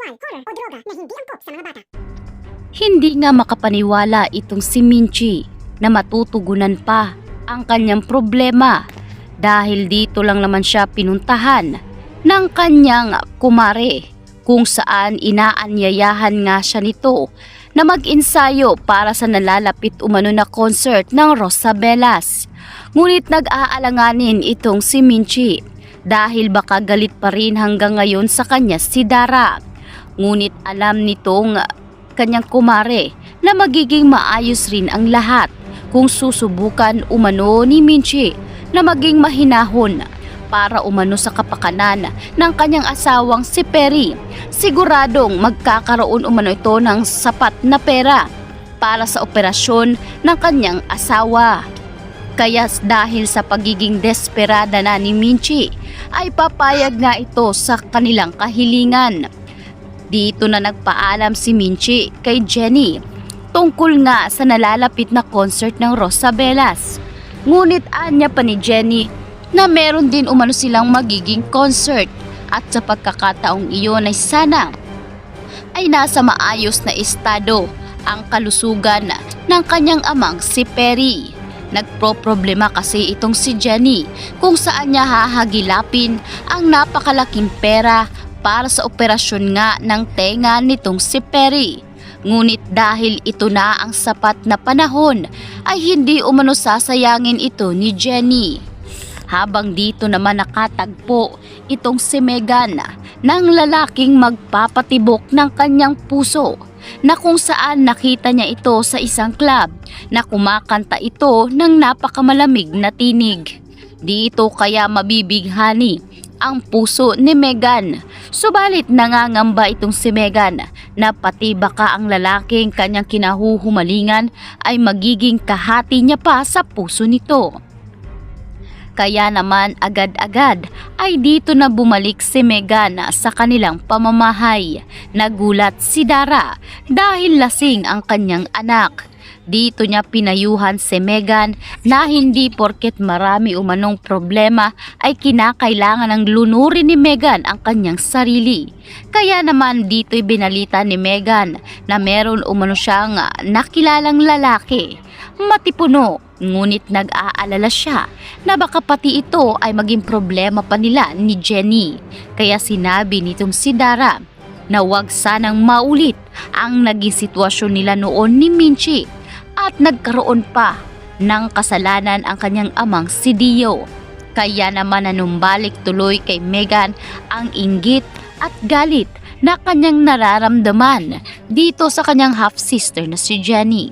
horror o droga na hindi angkop sa mga bata. Hindi nga makapaniwala itong si Minchi na matutugunan pa ang kanyang problema dahil dito lang naman siya pinuntahan ng kanyang kumare kung saan inaanyayahan nga siya nito na mag-ensayo para sa nalalapit umano na concert ng Rosabelas. Ngunit nag-aalanganin itong si Minchi dahil baka galit pa rin hanggang ngayon sa kanya si Dara. Ngunit alam nitong kanyang kumare na magiging maayos rin ang lahat kung susubukan umano ni Minchi na maging mahinahon para umano sa kapakanan ng kanyang asawang si Perry. Siguradong magkakaroon umano ito ng sapat na pera para sa operasyon ng kanyang asawa. Kaya dahil sa pagiging desperada na ni Minchi ay papayag nga ito sa kanilang kahilingan. Dito na nagpaalam si Minchi kay Jenny tungkol nga sa nalalapit na concert ng Rosabelas. Ngunit anya pa ni Jenny na meron din umano silang magiging concert at sa pagkakataong iyon ay sana ay nasa maayos na estado ang kalusugan ng kanyang amang si Perry. Nagproproblema kasi itong si Jenny kung saan niya hahagilapin ang napakalaking pera para sa operasyon nga ng tenga nitong si Perry. Ngunit dahil ito na ang sapat na panahon ay hindi umano sasayangin ito ni Jenny. Habang dito naman nakatagpo itong si Megan ng lalaking magpapatibok ng kanyang puso na kung saan nakita niya ito sa isang club na kumakanta ito ng napakamalamig na tinig. Dito kaya mabibighani ang puso ni Megan. Subalit nangangamba itong si Megan na pati baka ang lalaking kanyang kinahuhumalingan ay magiging kahati niya pa sa puso nito. Kaya naman agad-agad ay dito na bumalik si Megan sa kanilang pamamahay. Nagulat si Dara dahil lasing ang kanyang anak. Dito niya pinayuhan si Megan na hindi porket marami umanong problema ay kinakailangan ng lunurin ni Megan ang kanyang sarili. Kaya naman dito'y binalita ni Megan na meron umano siyang nakilalang lalaki. Matipuno, ngunit nag-aalala siya na baka pati ito ay maging problema pa nila ni Jenny. Kaya sinabi nitong si Dara na huwag sanang maulit ang naging sitwasyon nila noon ni Minchi at nagkaroon pa ng kasalanan ang kanyang amang si Dio. Kaya naman nanumbalik tuloy kay Megan ang inggit at galit na kanyang nararamdaman dito sa kanyang half-sister na si Jenny.